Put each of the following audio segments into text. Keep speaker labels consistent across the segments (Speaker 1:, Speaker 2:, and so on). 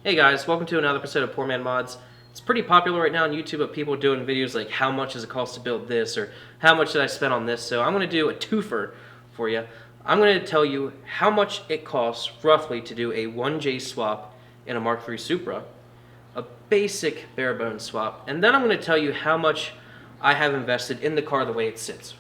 Speaker 1: Hey guys, welcome to another episode of Poor Man Mods. It's pretty popular right now on YouTube of people doing videos like how much does it cost to build this or how much did I spend on this. So I'm going to do a twofer for you. I'm going to tell you how much it costs roughly to do a 1J swap in a Mark III Supra, a basic bare bones swap, and then I'm going to tell you how much I have invested in the car the way it sits.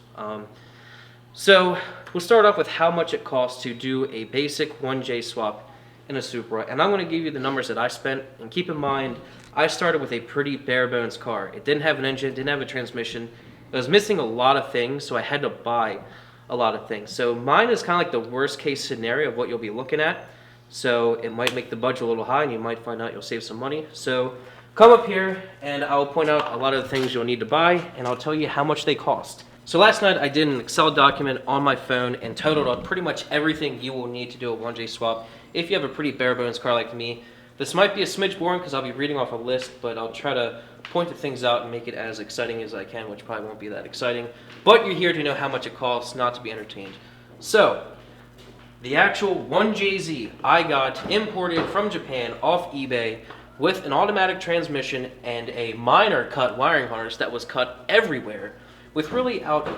Speaker 1: So we'll start off with how much it costs to do a basic 1J swap in a Supra, and I'm going to give you the numbers that I spent. And keep in mind, I started with a pretty bare bones car. It didn't have an engine, didn't have a transmission. It was missing a lot of things, so I had to buy a lot of things. So mine is kind of like the worst case scenario of what you'll be looking at. So it might make the budget a little high, and you might find out you'll save some money. So come up here, and I'll point out a lot of the things you'll need to buy, and I'll tell you how much they cost. So last night I did an Excel document on my phone and totaled up pretty much everything you will need to do a 1J swap if you have a pretty bare bones car like me. This might be a smidge boring because I'll be reading off a list, but I'll try to point the things out and make it as exciting as I can, which probably won't be that exciting. But you're here to know how much it costs, not to be entertained. So, the actual 1JZ I got imported from Japan off eBay with an automatic transmission and a minor cut wiring harness that was cut everywhere with really out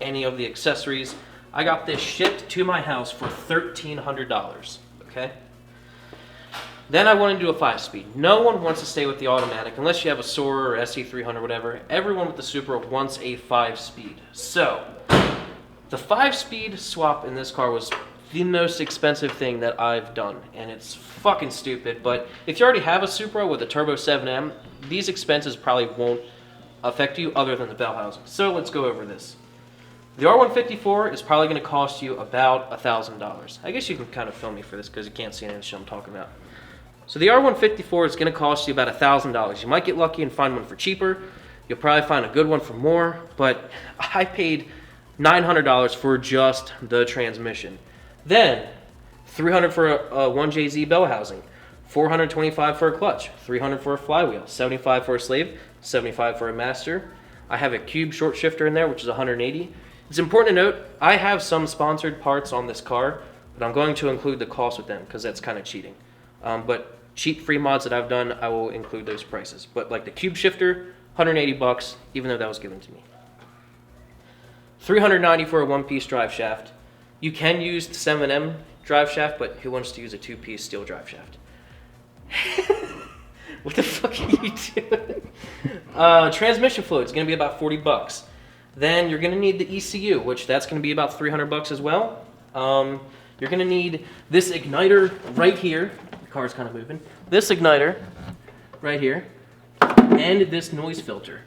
Speaker 1: any of the accessories. I got this shipped to my house for $1,300, okay? Then I wanted to do a 5-speed. No one wants to stay with the automatic unless you have a Soarer or SE300, whatever. Everyone with the Supra wants a 5-speed. So, the 5-speed swap in this car was the most expensive thing that I've done, and it's fucking stupid, but if you already have a Supra with a Turbo 7M, these expenses probably won't affect you other than the bell housing. So let's go over this. The R154 is probably going to cost you about $1,000. I guess you can kind of film me for this because you can't see any of the shit I'm talking about. So the R154 is going to cost you about $1,000. You might get lucky and find one for cheaper. You'll probably find a good one for more, but I paid $900 for just the transmission. Then $300 for a 1JZ bell housing, $425 for a clutch, $300 for a flywheel, $75 for a slave, $75 for a master. I have a cube short shifter in there, which is $180. It's important to note, I have some sponsored parts on this car, but I'm going to include the cost with them because that's kind of cheating. But cheap free mods that I've done, I will include those prices. But like the cube shifter, $180, even though that was given to me. $390 for a one-piece drive shaft. You can use the 7M drive shaft, but who wants to use a two-piece steel drive shaft? What the fuck are you doing? Transmission fluid is going to be about $40. Then you're going to need the ECU, which that's going to be about $300 as well. You're going to need this igniter right here. The car's kind of moving. This igniter right here, and this noise filter.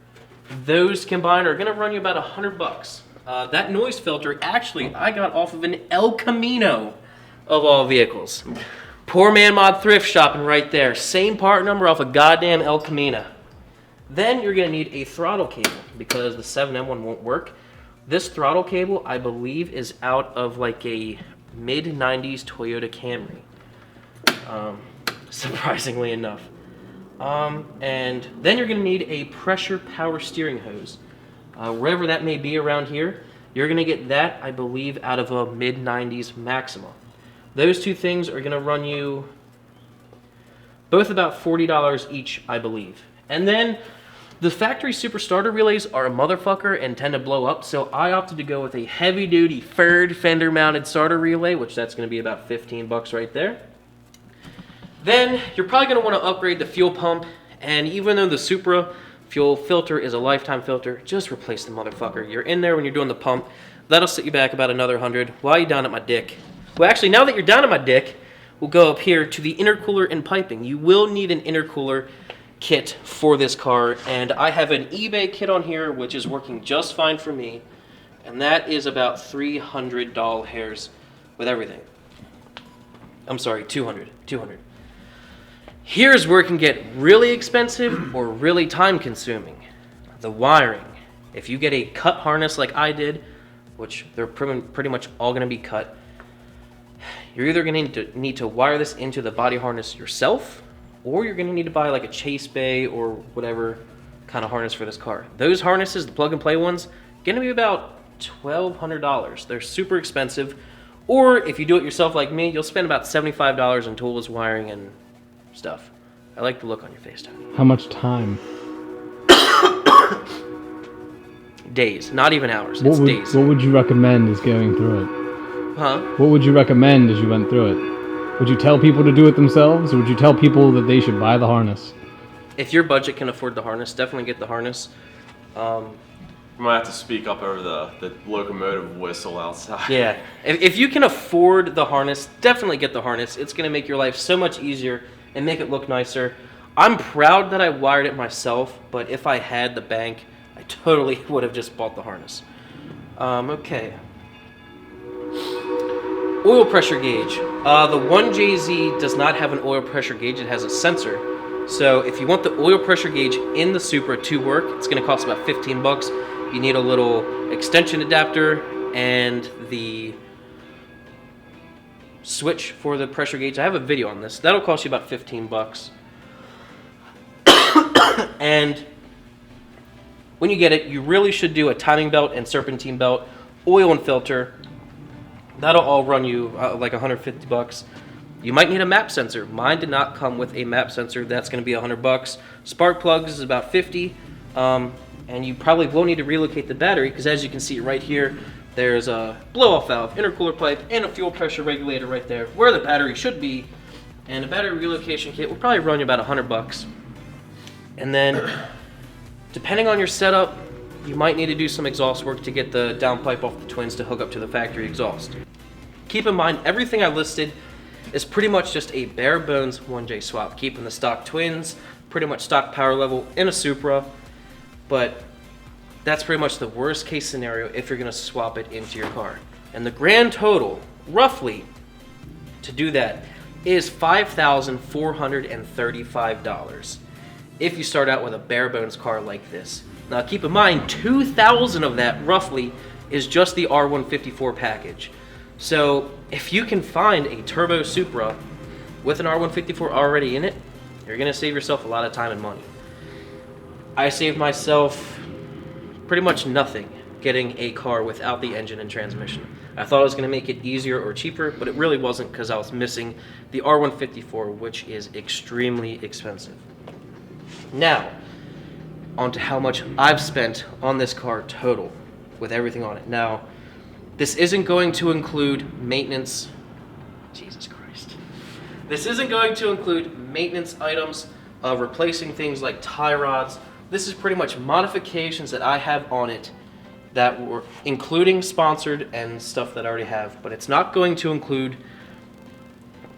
Speaker 1: Those combined are going to run you about $100. That noise filter, actually, I got off of an El Camino of all vehicles. Poor Man Mod thrift shopping right there. Same part number off a goddamn El Camino. Then you're going to need a throttle cable because the 7M one won't work. This throttle cable, I believe, is out of like a mid-90s Toyota Camry. Surprisingly enough. And then you're going to need a pressure power steering hose. Wherever that may be around here, you're going to get that, I believe, out of a mid-90s Maxima. Those two things are going to run you both about $40 each, I believe. And then the factory Super starter relays are a motherfucker and tend to blow up, so I opted to go with a heavy-duty Ferd fender-mounted starter relay, which that's going to be about $15 right there. Then you're probably going to want to upgrade the fuel pump, and even though the Supra fuel filter is a lifetime filter, just replace the motherfucker. You're in there when you're doing the pump. That'll set you back about another $100. While you're down at my dick. Well, actually, now that you're down at my dick, we'll go up here to the intercooler and piping. You will need an intercooler kit for this car, and I have an eBay kit on here, which is working just fine for me, and that is about $300 hairs with everything. I'm sorry, 200. Here's where it can get really expensive or really time-consuming. The wiring. If you get a cut harness like I did, which they're pretty much all going to be cut, you're either going to need to wire this into the body harness yourself, or you're going to need to buy like a chase bay or whatever kind of harness for this car. Those harnesses, the plug-and-play ones, going to be about $1,200. They're super expensive. Or if you do it yourself like me, you'll spend about $75 on tools, wiring, and stuff. I like the look on your face, Tony.
Speaker 2: How much time?
Speaker 1: Days, not even hours. It's days.
Speaker 2: What would you recommend as going through it?
Speaker 1: Huh?
Speaker 2: What would you recommend as you went through it? Would you tell people to do it themselves, or would you tell people that they should buy the harness?
Speaker 1: If your budget can afford the harness, definitely get the harness.
Speaker 3: You might have to speak up over the locomotive whistle outside.
Speaker 1: Yeah, if you can afford the harness, definitely get the harness. It's going to make your life so much easier and make it look nicer. I'm proud that I wired it myself, but if I had the bank, I totally would have just bought the harness. Okay. Oil pressure gauge. The 1JZ does not have an oil pressure gauge. It has a sensor. So if you want the oil pressure gauge in the Supra to work, it's going to cost about 15 bucks. You need a little extension adapter and the switch for the pressure gauge. I have a video on this. That'll cost you about 15 bucks. And when you get it, you really should do a timing belt and serpentine belt, oil and filter. That'll all run you like 150 bucks. You might need a map sensor. Mine did not come with a map sensor. That's going to be 100 bucks. Spark plugs is about 50. And you probably will need to relocate the battery because, as you can see right here, there's a blow-off valve, intercooler pipe, and a fuel pressure regulator right there where the battery should be. And a battery relocation kit will probably run you about 100 bucks. And then, depending on your setup, you might need to do some exhaust work to get the downpipe off the twins to hook up to the factory exhaust. Keep in mind, everything I listed is pretty much just a bare bones 1J swap, keeping the stock twins, pretty much stock power level in a Supra, but that's pretty much the worst case scenario if you're going to swap it into your car. And the grand total, roughly, to do that is $5,435 if you start out with a bare bones car like this. Now keep in mind, $2,000 of that roughly is just the R154 package. So if you can find a turbo Supra with an R154 already in it, you're going to save yourself a lot of time and money. I saved myself pretty much nothing getting a car without the engine and transmission. I thought it was going to make it easier or cheaper, but it really wasn't because I was missing the R154, which is extremely expensive. Now, on to how much I've spent on this car total with everything on it. Now, this isn't going to include maintenance. Jesus Christ. This isn't going to include maintenance items, replacing things like tie rods. This is pretty much modifications that I have on it that were including sponsored and stuff that I already have, but it's not going to include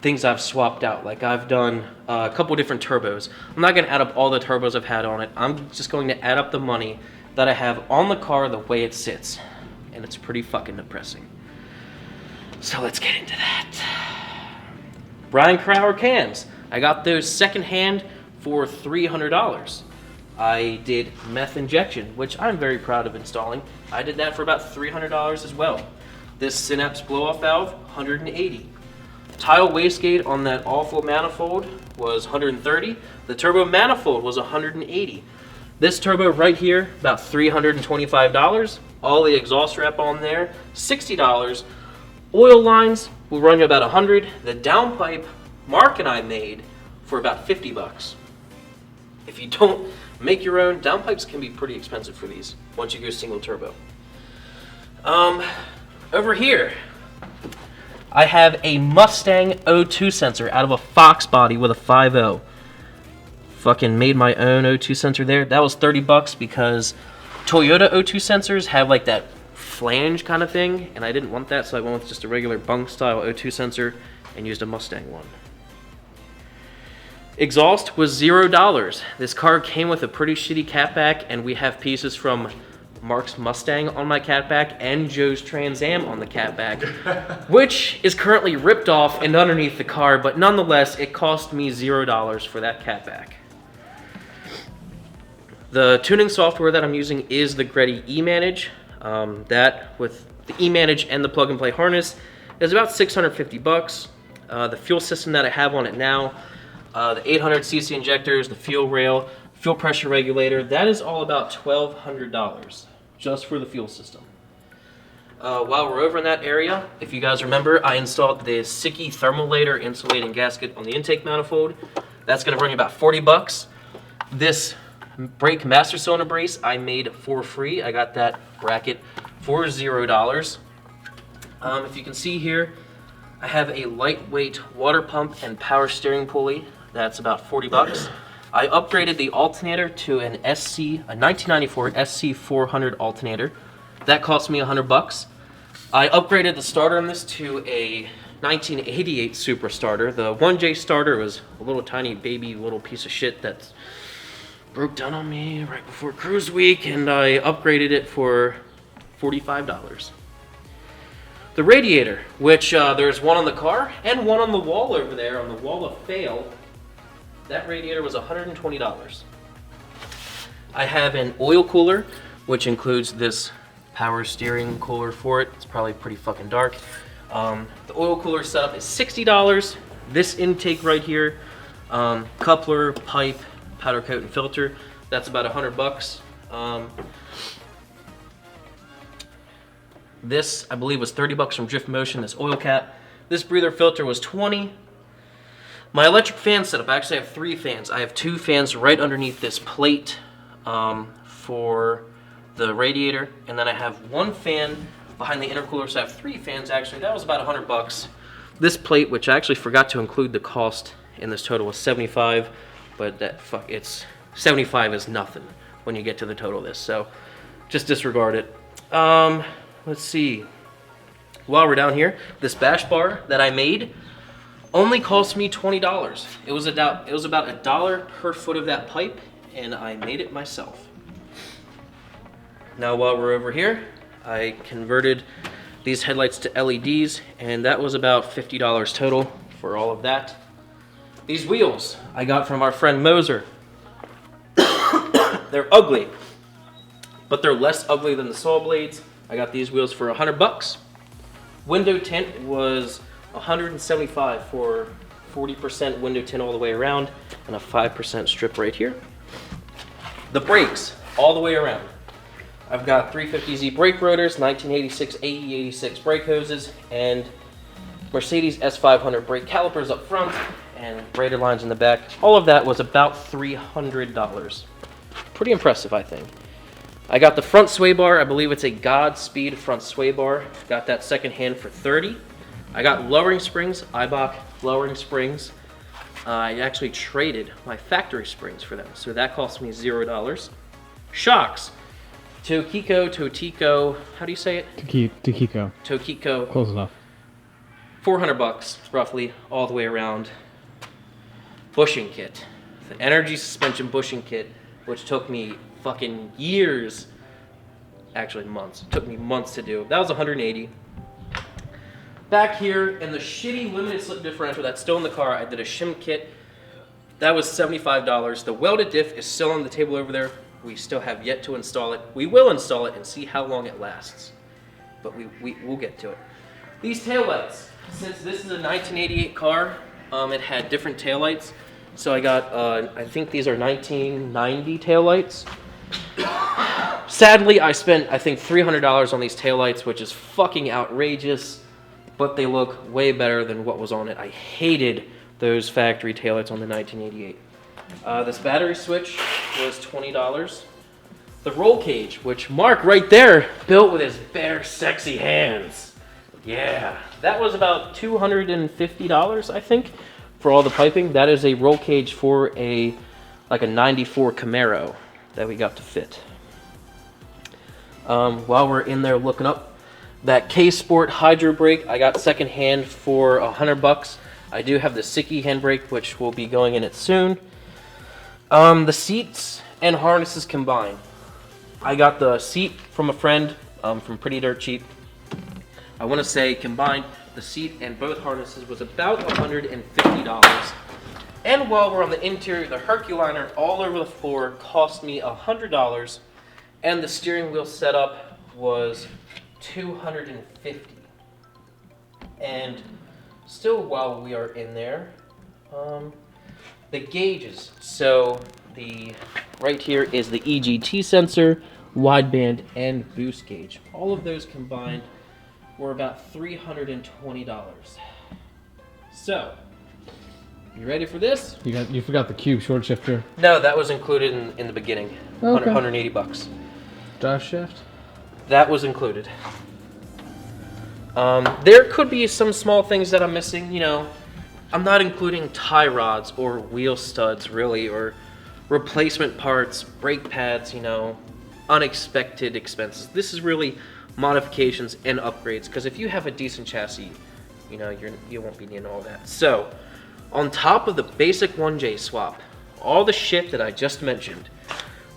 Speaker 1: things I've swapped out. Like I've done a couple different turbos. I'm not going to add up all the turbos I've had on it. I'm just going to add up the money that I have on the car the way it sits. And it's pretty fucking depressing. So let's get into that. Brian Crowder cams. I got those secondhand for $300. I did meth injection, which I'm very proud of installing. I did that for about $300 as well. This Synapse blow-off valve, $180. Tile wastegate on that awful manifold was $130. The turbo manifold was $180. This turbo right here, about $325. All the exhaust wrap on there, $60. Oil lines will run you about $100. The downpipe, Mark and I made for about 50 bucks. If you don't make your own, downpipes can be pretty expensive for these once you go single turbo. Over here, I have a Mustang O2 sensor out of a Fox body with a 5.0. Fucking made my own O2 sensor there. That was 30 bucks because Toyota O2 sensors have like that flange kind of thing, and I didn't want that, so I went with just a regular bunk style O2 sensor and used a Mustang one. Exhaust was $0. This car came with a pretty shitty catback, and we have pieces from Mark's Mustang on my catback and Joe's Trans Am on the catback, which is currently ripped off and underneath the car, but nonetheless, it cost me $0 for that catback. The tuning software that I'm using is the Freddy eManage. That, with the eManage and the plug-and-play harness, is about 650 bucks. The fuel system that I have on it now, the 800cc injectors, the fuel rail, fuel pressure regulator, that is all about $1,200 just for the fuel system. While we're over in that area, if you guys remember, I installed the Sickie thermolator insulating gasket on the intake manifold. That's gonna bring me about 40 bucks. This brake master cylinder brace I made for free. I got that bracket for $0. If you can see here, I have a lightweight water pump and power steering pulley. That's about 40 bucks. I upgraded the alternator to a 1994 SC 400 alternator. That cost me 100 bucks. I upgraded the starter on this to a 1988 Supra starter. The 1J starter was a little tiny baby little piece of shit that broke down on me right before cruise week, and I upgraded it for $45. The radiator, which there's one on the car and one on the wall over there, on the wall of fail. That radiator was $120. I have an oil cooler, which includes this power steering cooler for it. It's probably pretty fucking dark. The oil cooler setup is $60. This intake right here, coupler, pipe, powder coat, and filter, that's about 100 bucks. This, I believe, was 30 bucks from Drift Motion, this oil cap. This breather filter was 20. My electric fan setup, I actually have 3 fans. I have 2 fans right underneath this plate for the radiator, and then I have 1 fan behind the intercooler, so I have 3 fans actually. That was about 100 bucks. This plate, which I actually forgot to include the cost in this total, was 75, but it's 75 is nothing when you get to the total of this, so just disregard it. Let's see. While we're down here, this Bosch Bar that I made only cost me $20. It was about $1 per foot of that pipe, and I made it myself. Now while we're over here, I converted these headlights to LEDs, and that was about $50 total for all of that. These wheels I got from our friend Moser. They're ugly, but they're less ugly than the saw blades. I got these wheels for 100 bucks. Window tint was 175 for 40% window tint all the way around and a 5% strip right here. The brakes all the way around. I've got 350Z brake rotors, 1986 AE86 brake hoses, and Mercedes S500 brake calipers up front and braided lines in the back. All of that was about $300. Pretty impressive, I think. I got the front sway bar. I believe it's a Godspeed front sway bar. Got that secondhand for 30. I got lowering springs, Eibach lowering springs. I actually traded my factory springs for them, so that cost me $0. Shocks. Tokiko, how do you say it?
Speaker 2: Tokiko.
Speaker 1: Tokiko.
Speaker 2: Close enough.
Speaker 1: 400 bucks, roughly, all the way around. Bushing kit. The energy suspension bushing kit, which took me fucking years, actually months. It took me months to do. That was 180. Back here in the shitty limited slip differential that's still in the car, I did a shim kit. That was $75. The welded diff is still on the table over there. We still have yet to install it. We will install it and see how long it lasts, but we'll get to it. These taillights, since this is a 1988 car, it had different taillights. So I got, I think these are 1990 taillights. Sadly, I spent, I think, $300 on these taillights, which is fucking outrageous, but they look way better than what was on it. I hated those factory taillights on the 1988. This battery switch was $20. The roll cage, which Mark right there built with his bare, sexy hands. Yeah, that was about $250, I think, for all the piping. That is a roll cage for like a 94 Camaro that we got to fit. While we're in there looking up, that K-Sport Hydro brake I got secondhand for 100 bucks. I do have the Siki handbrake, which will be going in it soon. The seats and harnesses combined. I got the seat from a friend from Pretty Dirt Cheap. I want to say combined, the seat and both harnesses was about $150. And while we're on the interior, the Herculiner all over the floor cost me $100, and the steering wheel setup was $250. And still, while we are in there, the gauges. So right here is the EGT sensor, wideband, and boost gauge. All of those combined were about $320. So You ready for this?
Speaker 2: You forgot the cube short shifter.
Speaker 1: No, that was included in the beginning.
Speaker 2: Okay.
Speaker 1: 180 bucks.
Speaker 2: Drive shaft.
Speaker 1: That was included. There could be some small things that I'm missing. You know, I'm not including tie rods or wheel studs really, or replacement parts, brake pads. You know, unexpected expenses. This is really modifications and upgrades. Because if you have a decent chassis, you know you won't be needing all that. So, on top of the basic 1J swap, all the shit that I just mentioned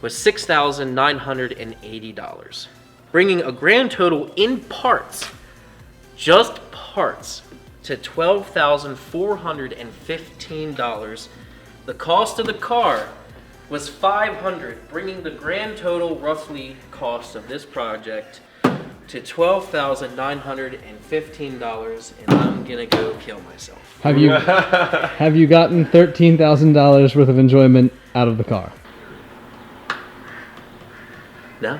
Speaker 1: was $6,980, bringing a grand total in parts, just parts, to $12,415. The cost of the car was $500, bringing the grand total roughly cost of this project to $12,915, and I'm gonna go kill myself.
Speaker 2: Have you gotten $13,000 worth of enjoyment out of the car?
Speaker 1: No.